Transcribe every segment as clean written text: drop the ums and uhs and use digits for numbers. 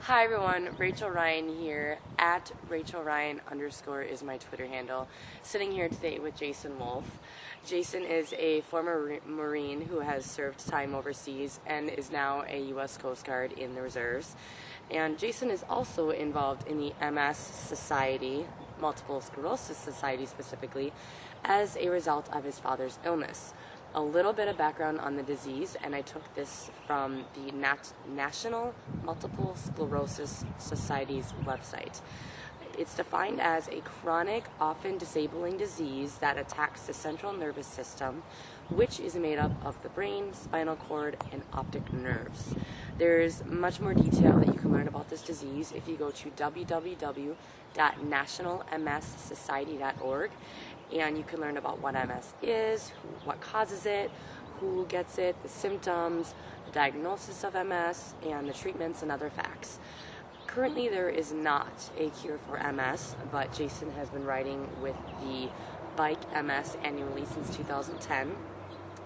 Hi everyone, Rachel Ryan here, at Rachel Ryan _ is my Twitter handle. Sitting here today with Jason Wolff. Jason is a former Marine who has served time overseas and is now a U.S. Coast Guard in the reserves. And Jason is also involved in the MS Society, Multiple Sclerosis Society specifically, as a result of his father's illness. A little bit of background on the disease, and I took this from the National Multiple Sclerosis Society's website. It's defined as a chronic, often disabling disease that attacks the central nervous system, which is made up of the brain, spinal cord, and optic nerves. There's much more detail that you can learn about this disease if you go to www.nationalmssociety.org, and you can learn about what MS is, what causes it, who gets it, the symptoms, the diagnosis of MS, and the treatments and other facts. Currently, there is not a cure for MS, but Jason has been writing with the Bike MS annually since 2010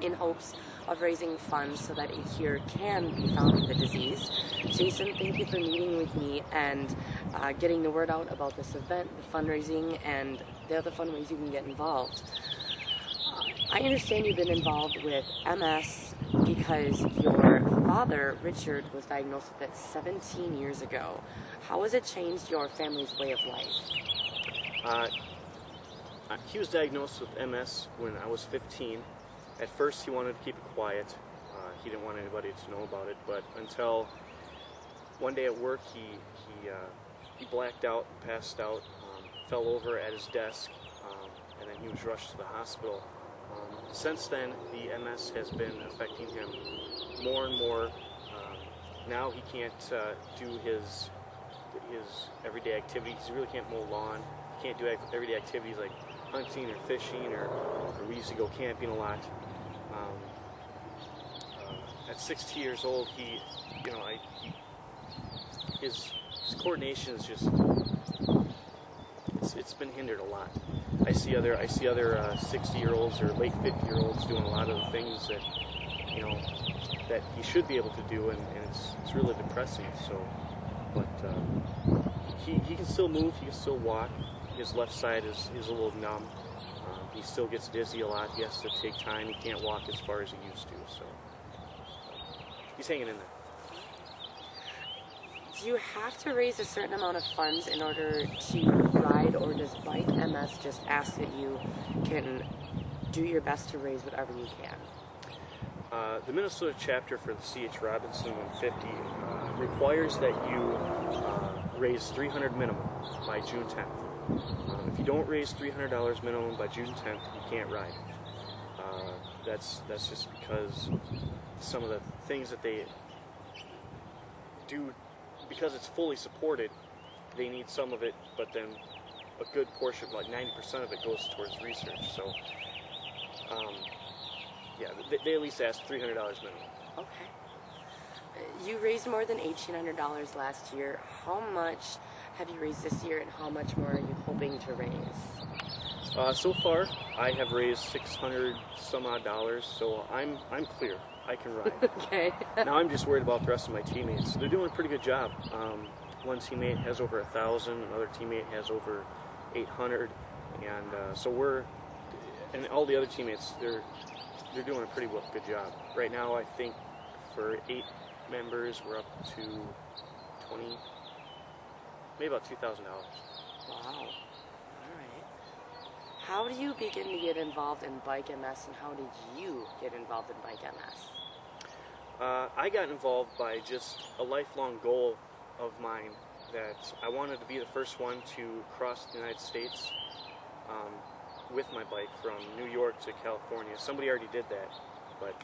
in hopes of raising funds so that a cure can be found for the disease. Jason, thank you for meeting with me and getting the word out about this event, the fundraising, and the other fun ways you can get involved. I understand you've been involved with MS because your father, Richard, was diagnosed with it 17 years ago. How has it changed your family's way of life? He was diagnosed with MS when I was 15. At first, he wanted to keep it quiet. He didn't want anybody to know about it. But until one day at work, he blacked out, passed out, fell over at his desk, and then he was rushed to the hospital. Since then, the MS has been affecting him more and more. Now he can't do his everyday activities. He really can't mow lawn. He can't do everyday activities like hunting or fishing, or we used to go camping a lot. At 16 years old, his coordination is just it's been hindered a lot. I see other 60-year-olds or late 50-year-olds doing a lot of the things that that he should be able to do, and it's really depressing. So, but he can still move, he can still walk. His left side is a little numb. He still gets dizzy a lot. He has to take time. He can't walk as far as he used to. So he's hanging in there. Do you have to raise a certain amount of funds in order to ride, or does Bike MS just ask that you can do your best to raise whatever you can? The Minnesota chapter for the C.H. Robinson 150 requires that you raise $300 minimum by June 10th. If you don't raise $300 minimum by June 10th, you can't ride. That's just because some of the things that they do, because it's fully supported, they need some of it, but then a good portion, like 90% of it, goes towards research. So, yeah, they at least ask $300 minimum. Okay. You raised more than $1,800 last year. How much have you raised this year, and how much more are you hoping to raise? So far, I have raised $600 some odd, so I'm clear. I can ride. Okay. Now I'm just worried about the rest of my teammates. They're doing a pretty good job. One teammate has over 1,000, another teammate has over 800, and and all the other teammates, they're doing a pretty good job. Right now, I think for 8 members, we're up to 20, maybe about $2,000. Wow. All right. How do you begin to get involved in Bike MS, and how did you get involved in Bike MS? I got involved by just a lifelong goal of mine, that I wanted to be the first one to cross the United States with my bike from New York to California. Somebody already did that, but...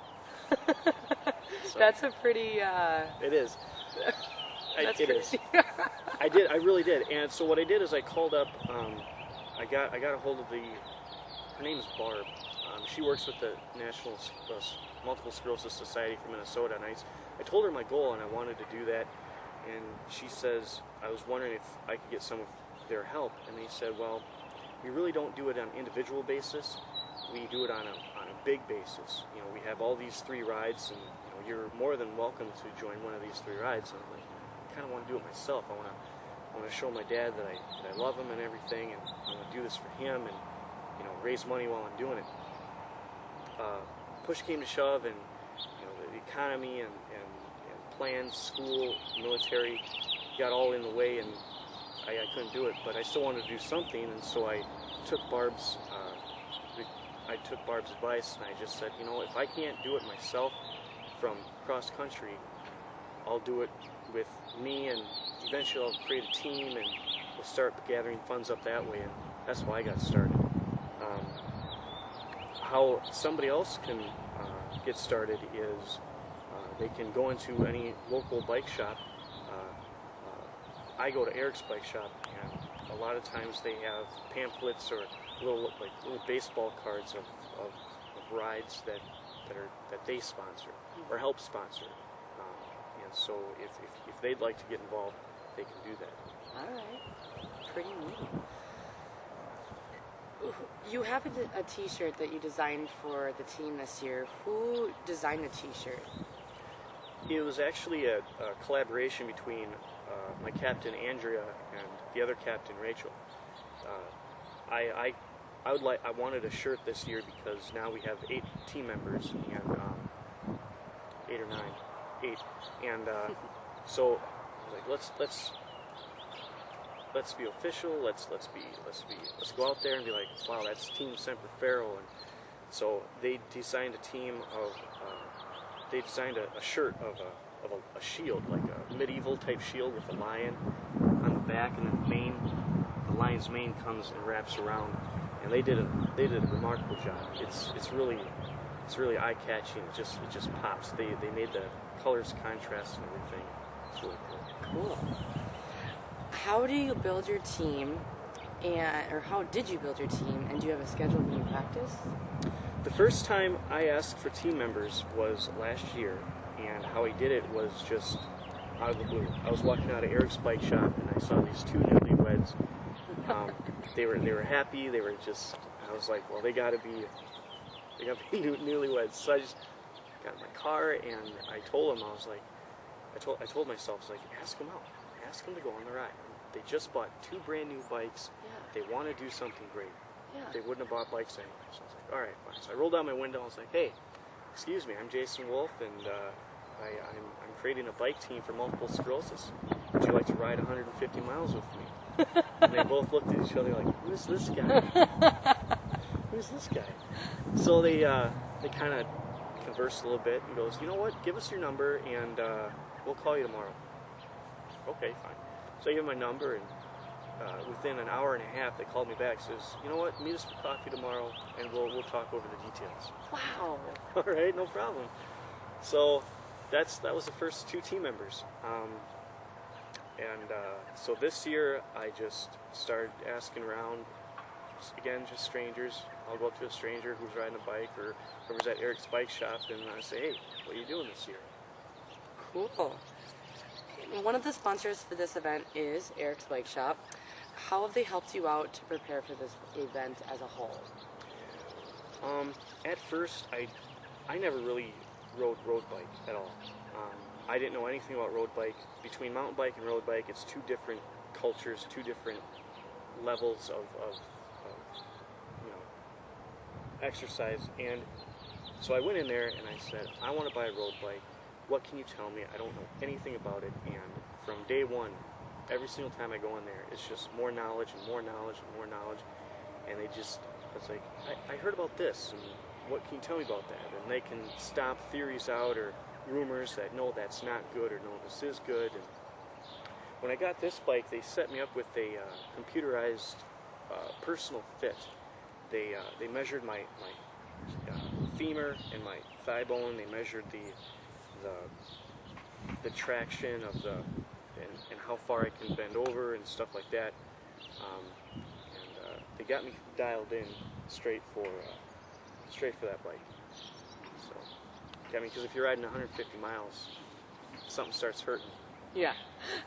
So, that's a pretty... It is. It is. I really did. And so what I did is I called up, I got a hold of her name is Barb. She works with the National Multiple Sclerosis Society for Minnesota, and I told her my goal, and I wanted to do that. And she says, I was wondering if I could get some of their help. And they said, well, we really don't do it on an individual basis. We do it on a big basis. We have all these 3 rides, and you're more than welcome to join one of these 3 rides. And I'm like, kind of want to do it myself. I want to show my dad that I love him and everything, and I want to do this for him, and raise money while I'm doing it. Push came to shove, and the economy and plans, school, military got all in the way, and I couldn't do it. But I still wanted to do something, and so I took Barb's advice, and I just said, if I can't do it myself from cross country, I'll do it with me, and eventually I'll create a team, and we'll start gathering funds up that way, and that's how I got started. How somebody else can get started is they can go into any local bike shop. I go to Eric's Bike Shop, and a lot of times they have pamphlets or little baseball cards of rides that they sponsor or help sponsor. And so if they'd like to get involved, they can do that. All right, pretty neat. You have a t-shirt that you designed for the team this year. Who designed the t-shirt? It was actually a collaboration between my captain Andrea and the other captain Rachel. I wanted a shirt this year because now we have 8 team members, and 8 or 9, 8, and so I was like, let's be official. Let's go out there and be like, wow, that's Team Semper Faro. And so they designed a shirt of a shield, like a medieval type shield with a lion on the back, and then the lion's mane comes and wraps around. And they did a remarkable job. It's really eye catching. It just pops. They made the colors contrast and everything. It's really cool. Cool. How do you build your team, or how did you build your team, and do you have a schedule when you practice? The first time I asked for team members was last year, and how I did it was just out of the blue. I was walking out of Eric's Bike Shop, and I saw these 2 newlyweds. They were happy. They were just. I was like, well, they got to be newlyweds. So I just got in my car, and I told them, I told myself, I was like, ask them out. Ask them to go on the ride. They just bought 2 brand new bikes. Yeah. They want to do something great. Yeah. They wouldn't have bought bikes anyway. So I was like, all right, fine. So I rolled down my window. I was like, hey, excuse me, I'm Jason Wolff, and I'm creating a bike team for multiple sclerosis. Would you like to ride 150 miles with me? And they both looked at each other like, who's this guy? Who's this guy? So they kind of conversed a little bit, and goes, you know what? Give us your number, and we'll call you tomorrow. Okay, fine. So I gave them my number, and within an hour and a half, they called me back. Says, you know what? Meet us for coffee tomorrow, and we'll talk over the details. Wow. All right, no problem. So that was the first 2 team members. So this year, I just started asking around. Again, just strangers. I'll go up to a stranger who's riding a bike, or whoever's at Eric's Bike Shop, and I say, hey, what are you doing this year? Cool. One of the sponsors for this event is Eric's Bike Shop. How have they helped you out to prepare for this event as a whole? At first, I never really rode road bike at all. I didn't know anything about road bike. Between mountain bike and road bike, it's 2 different cultures, 2 different levels of exercise. And so I went in there and I said, I want to buy a road bike. What can you tell me? I don't know anything about it. And from day one, every single time I go in there, it's just more knowledge and more knowledge and more knowledge. And it's like, I heard about this, and what can you tell me about that? And they can stomp theories out or rumors that, no, that's not good, or no, this is good. And when I got this bike, they set me up with a computerized personal fit. They measured my femur and my thigh bone. They measured the traction of and how far I can bend over and stuff like that. They got me dialed in straight for that bike. So, I mean, because if you're riding 150 miles, something starts hurting. Yeah.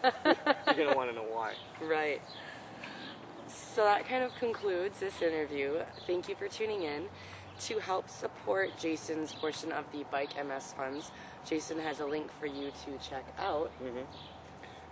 You're gonna want to know why. Right. So that kind of concludes this interview. Thank you for tuning in. To help support Jason's portion of the Bike MS funds, Jason has a link for you to check out. Mm-hmm.